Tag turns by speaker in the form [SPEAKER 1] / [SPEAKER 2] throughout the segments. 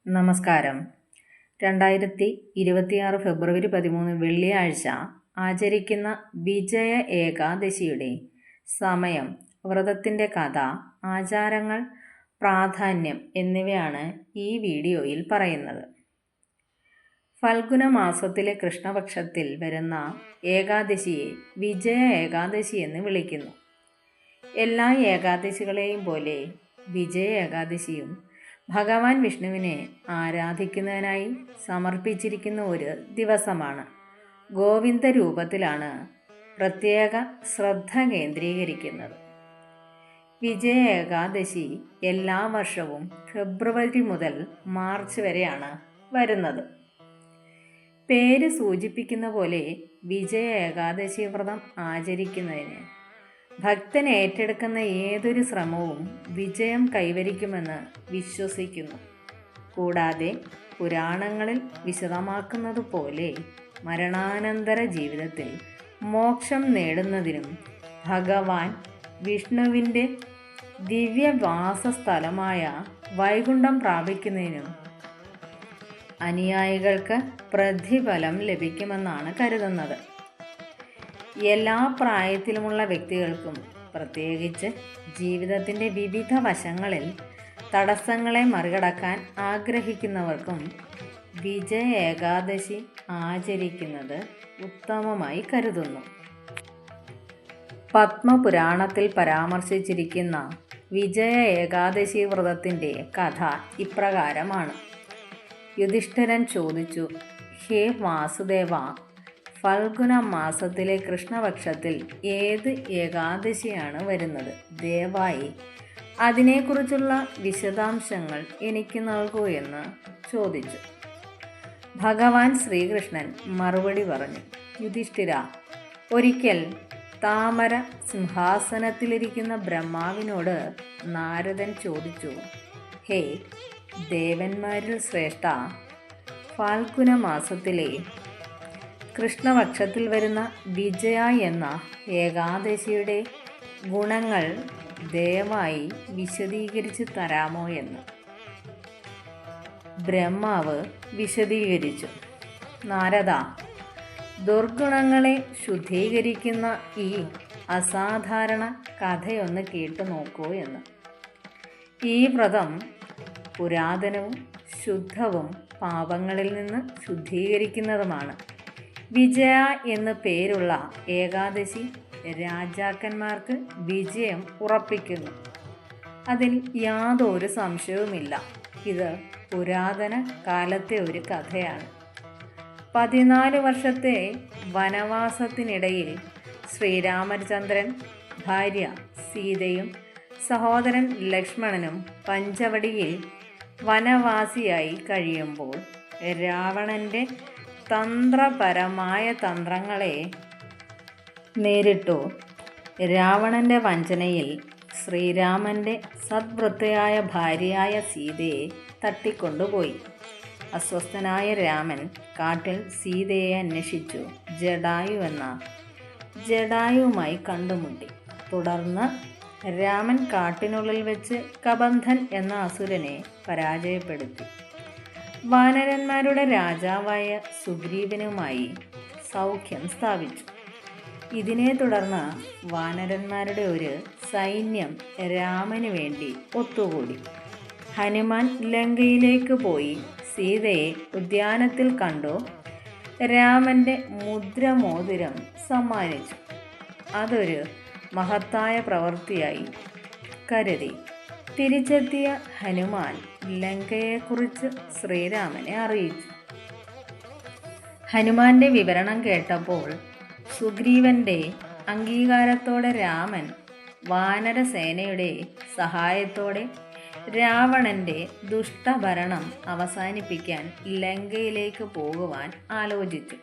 [SPEAKER 1] നമസ്കാരം. 2026 ഫെബ്രുവരി 13 വെള്ളിയാഴ്ച ആചരിക്കുന്ന വിജയ ഏകാദശിയുടെ സമയം, വ്രതത്തിൻ്റെ കഥ, ആചാരങ്ങൾ, പ്രാധാന്യം എന്നിവയാണ് ഈ വീഡിയോയിൽ പറയുന്നത്. ഫൽഗുന മാസത്തിലെ കൃഷ്ണപക്ഷത്തിൽ വരുന്ന ഏകാദശിയെ വിജയ ഏകാദശി എന്ന് വിളിക്കുന്നു. എല്ലാ ഏകാദശികളെയും പോലെ വിജയ ഏകാദശിയും ഭഗവാൻ വിഷ്ണുവിനെ ആരാധിക്കുന്നതിനായി സമർപ്പിച്ചിരിക്കുന്ന ഒരു ദിവസമാണ്. ഗോവിന്ദ രൂപത്തിലാണ് പ്രത്യേക ശ്രദ്ധ കേന്ദ്രീകരിക്കുന്നത്. വിജയ ഏകാദശി എല്ലാ വർഷവും ഫെബ്രുവരി മുതൽ മാർച്ച് വരെയാണ് വരുന്നത്. പേര് സൂചിപ്പിക്കുന്ന പോലെ വിജയ ഏകാദശി വ്രതം ആചരിക്കുന്നതിന് ഭക്തൻ ഏറ്റെടുക്കുന്ന ഏതൊരു ശ്രമവും വിജയം കൈവരിക്കുമെന്ന് വിശ്വസിക്കുന്നു. കൂടാതെ പുരാണങ്ങളിൽ വിശദമാക്കുന്നതുപോലെ മരണാനന്തര ജീവിതത്തിൽ മോക്ഷം നേടുന്നതിനും ഭഗവാൻ വിഷ്ണുവിൻ്റെ ദിവ്യവാസസ്ഥലമായ വൈകുണ്ഠം പ്രാപിക്കുന്നതിനും അനുയായികൾക്ക് പ്രതിഫലം ലഭിക്കുമെന്നാണ് കരുതുന്നത്. എല്ലാ പ്രായത്തിലുമുള്ള വ്യക്തികൾക്കും, പ്രത്യേകിച്ച് ജീവിതത്തിൻ്റെ വിവിധ വശങ്ങളിൽ തടസ്സങ്ങളെ മറികടക്കാൻ ആഗ്രഹിക്കുന്നവർക്കും വിജയ ഏകാദശി ആചരിക്കുന്നത് ഉത്തമമായി കരുതുന്നു. പത്മപുരാണത്തിൽ പരാമർശിച്ചിരിക്കുന്ന വിജയ ഏകാദശി വ്രതത്തിൻ്റെ കഥ ഇപ്രകാരമാണ്. യുധിഷ്ഠിരൻ ചോദിച്ചു, ഹേ വാസുദേവ, ഫൽഗുന മാസത്തിലെ കൃഷ്ണപക്ഷത്തിൽ ഏത് ഏകാദശിയാണ് വരുന്നത്? ദയവായി അതിനെക്കുറിച്ചുള്ള വിശദാംശങ്ങൾ എനിക്ക് നൽകൂ എന്ന് ചോദിച്ചു. ഭഗവാൻ ശ്രീകൃഷ്ണൻ മറുപടി പറഞ്ഞു, യുധിഷ്ഠിര, ഒരിക്കൽ താമര സിംഹാസനത്തിലിരിക്കുന്ന ബ്രഹ്മാവിനോട് നാരദൻ ചോദിച്ചു, ഹേ ദേവന്മാരിൽ ശ്രേഷ്ഠ, ഫാൽഗുന മാസത്തിലെ കൃഷ്ണപക്ഷത്തിൽ വരുന്ന വിജയ എന്ന ഏകാദശിയുടെ ഗുണങ്ങൾ ദയവായി വിശദീകരിച്ച് തരാമോ എന്ന്. ബ്രഹ്മാവ് വിശദീകരിച്ചു, നാരദ, ദുർഗുണങ്ങളെ ശുദ്ധീകരിക്കുന്ന ഈ അസാധാരണ കഥയൊന്ന് കേട്ടു നോക്കൂ എന്ന്. ഈ വ്രതം പുരാതനവും ശുദ്ധവും പാപങ്ങളിൽ നിന്ന് ശുദ്ധീകരിക്കുന്നതുമാണ്. വിജയ എന്ന് പേരുള്ള ഏകാദശി രാജാക്കന്മാർക്ക് വിജയം ഉറപ്പിക്കുന്നു. അതിൽ യാതൊരു സംശയവുമില്ല. ഇത് പുരാതന കാലത്തെ ഒരു കഥയാണ്. 14 വർഷത്തെ വനവാസത്തിനിടയിൽ ശ്രീരാമചന്ദ്രൻ ഭാര്യ സീതയും സഹോദരൻ ലക്ഷ്മണനും പഞ്ചവടിയിൽ വനവാസിയായി കഴിയുമ്പോൾ രാവണൻ്റെ തന്ത്രപരമായ തന്ത്രങ്ങളെ നേരിട്ടു. രാവണൻ്റെ വഞ്ചനയിൽ ശ്രീരാമൻ്റെ സദ്വൃത്തയായ ഭാര്യയായ സീതയെ തട്ടിക്കൊണ്ടുപോയി. അസ്വസ്ഥനായ രാമൻ കാട്ടിൽ സീതയെ അന്വേഷിച്ചു ജടായുവുമായി കണ്ടുമുട്ടി. തുടർന്ന് രാമൻ കാട്ടിനുള്ളിൽ വെച്ച് കബന്ധൻ എന്ന അസുരനെ പരാജയപ്പെടുത്തി. വാനരന്മാരുടെ രാജാവായ സുഗ്രീവനുമായി സൗഖ്യം സ്ഥാപിച്ചു. ഇതിനെ തുടർന്ന് വാനരന്മാരുടെ ഒരു സൈന്യം രാമന് വേണ്ടി ഒത്തുകൂടി. ഹനുമാൻ ലങ്കയിലേക്ക് പോയി സീതയെ ഉദ്യാനത്തിൽ കണ്ടു രാമൻ്റെ മുദ്രമോതിരം സമ്മാനിച്ചു. അതൊരു മഹത്തായ പ്രവൃത്തിയായി കരുതി തിരിച്ചെത്തിയ ഹനുമാൻ ലങ്കയെക്കുറിച്ച് ശ്രീരാമനെ അറിയിച്ചു. ഹനുമാന്റെ വിവരണം കേട്ടപ്പോൾ സുഗ്രീവന്റെ അംഗീകാരത്തോടെ രാമൻ വാനരസേനയുടെ സഹായത്തോടെ രാവണന്റെ ദുഷ്ടഭരണം അവസാനിപ്പിക്കാൻ ലങ്കയിലേക്ക് പോകുവാൻ ആലോചിച്ചു.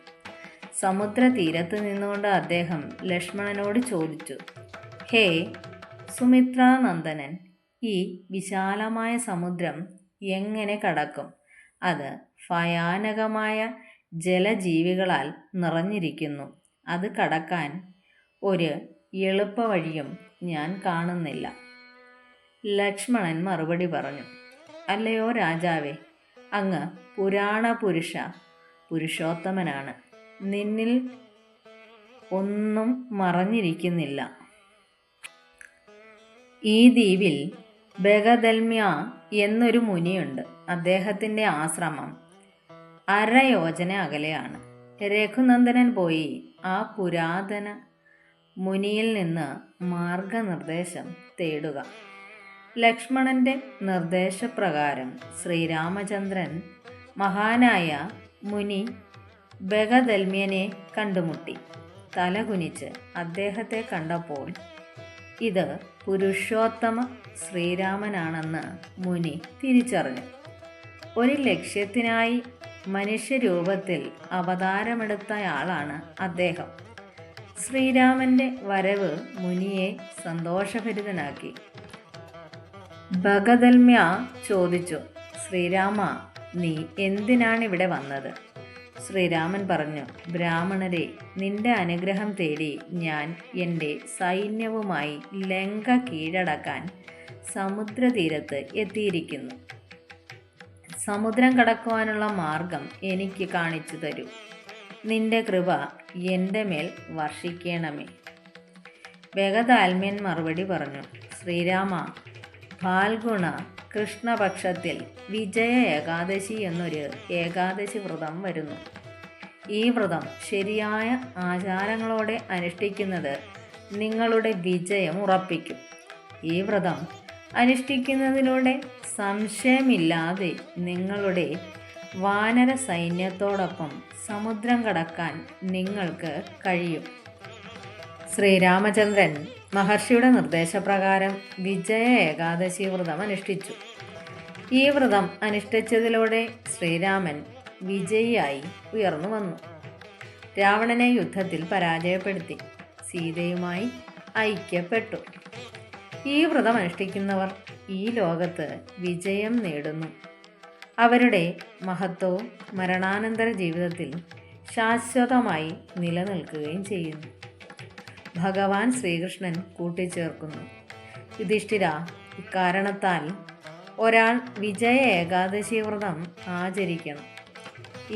[SPEAKER 1] സമുദ്രതീരത്ത് നിന്നുകൊണ്ട് അദ്ദേഹം ലക്ഷ്മണനോട് ചോദിച്ചു, ഹേ സുമിത്രാനന്ദനൻ, ഈ വിശാലമായ സമുദ്രം എങ്ങനെ കടക്കും? അത് ഭയാനകമായ ജലജീവികളാൽ നിറഞ്ഞിരിക്കുന്നു. അത് കടക്കാൻ ഒരു എളുപ്പവഴിയും ഞാൻ കാണുന്നില്ല. ലക്ഷ്മണൻ മറുപടി പറഞ്ഞു, അല്ലയോ രാജാവേ, അങ്ങ് പുരാണ പുരുഷോത്തമനാണ്. നിന്നിൽ ഒന്നും മറഞ്ഞിരിക്കുന്നില്ല. ഈ ദ്വീപിൽ ബഗദൽമ്യ എന്നൊരു മുനിയുണ്ട്. അദ്ദേഹത്തിൻ്റെ ആശ്രമം അരയോജന അകലെയാണ്. രഘുനന്ദനൻ പോയി ആ പുരാതന മുനിയിൽ നിന്ന് മാർഗനിർദ്ദേശം തേടുക. ലക്ഷ്മണന്റെ നിർദ്ദേശപ്രകാരം ശ്രീരാമചന്ദ്രൻ മഹാനായ മുനി ബഗദൽമ്യനെ കണ്ടുമുട്ടി. തലകുനിച്ച് അദ്ദേഹത്തെ കണ്ടപ്പോൾ ഇത് പുരുഷോത്തമ ശ്രീരാമനാണെന്ന് മുനി തിരിച്ചറിഞ്ഞു. ഒരു ലക്ഷ്യത്തിനായി മനുഷ്യരൂപത്തിൽ അവതാരമെടുത്തയാളാണ് അദ്ദേഹം. ശ്രീരാമന്റെ വരവ് മുനിയെ സന്തോഷഭരിതനാക്കി. ബഗദൽമ്യ ചോദിച്ചു, ശ്രീരാമ, നീ എന്തിനാണ് ഇവിടെ വന്നത്? ശ്രീരാമൻ പറഞ്ഞു, ബ്രാഹ്മണരെ, നിന്റെ അനുഗ്രഹം തേടി ഞാൻ എൻ്റെ സൈന്യവുമായി ലങ്ക കീഴടക്കാൻ സമുദ്രതീരത്ത് എത്തിയിരിക്കുന്നു. സമുദ്രം കടക്കുവാനുള്ള മാർഗം എനിക്ക് കാണിച്ചു തരൂ. നിന്റെ കൃപ എൻ്റെ മേൽ വർഷിക്കണമേ. ബഗദാൽമ്യൻ മറുപടി പറഞ്ഞു, ശ്രീരാമ, ഫാൽഗുണ കൃഷ്ണപക്ഷത്തിൽ വിജയ ഏകാദശി എന്നൊരു ഏകാദശി വ്രതം വരുന്നു. ഈ വ്രതം ശരിയായ ആചാരങ്ങളോടെ അനുഷ്ഠിക്കുന്നത് നിങ്ങളുടെ വിജയം ഉറപ്പിക്കും. ഈ വ്രതം അനുഷ്ഠിക്കുന്നതിലൂടെ സംശയമില്ലാതെ നിങ്ങളുടെ വാനര സൈന്യത്തോടൊപ്പം സമുദ്രം കടക്കാൻ നിങ്ങൾക്ക് കഴിയും. ശ്രീരാമചന്ദ്രൻ മഹർഷിയുടെ നിർദ്ദേശപ്രകാരം വിജയ ഏകാദശി വ്രതം അനുഷ്ഠിച്ചു. ഈ വ്രതം അനുഷ്ഠിച്ചതിലൂടെ ശ്രീരാമൻ വിജയിയായി ഉയർന്നു വന്നു. രാവണനെ യുദ്ധത്തിൽ പരാജയപ്പെടുത്തി സീതയുമായി ഐക്യപ്പെട്ടു. ഈ വ്രതം അനുഷ്ഠിക്കുന്നവർ ഈ ലോകത്ത് വിജയം നേടുന്നു. അവരുടെ മഹത്വവും മരണാനന്തര ജീവിതത്തിൽ ശാശ്വതമായി നിലനിൽക്കുകയും ചെയ്യുന്നു. ഭഗവാൻ ശ്രീകൃഷ്ണൻ കൂട്ടിച്ചേർക്കുന്നു, യുധിഷ്ഠിര, ഇക്കാരണത്താൽ ഒരാൾ വിജയ ഏകാദശി വ്രതം ആചരിക്കണം.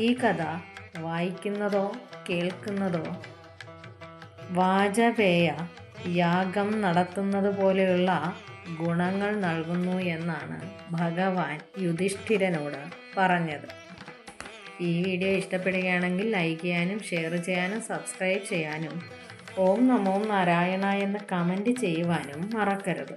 [SPEAKER 1] ഈ കഥ വായിക്കുന്നതോ കേൾക്കുന്നതോ വാജപേയ യാഗം നടത്തുന്നത് പോലെയുള്ള ഗുണങ്ങൾ നൽകുന്നു എന്നാണ് ഭഗവാൻ യുധിഷ്ഠിരനോട് പറഞ്ഞത്. ഈ വീഡിയോ ഇഷ്ടപ്പെടുകയാണെങ്കിൽ ലൈക്ക് ചെയ്യാനും ഷെയർ ചെയ്യാനും സബ്സ്ക്രൈബ് ചെയ്യാനും ഓം നമോ നാരായണ എന്ന് കമൻറ്റ് ചെയ്യുവാനും മറക്കരുത്.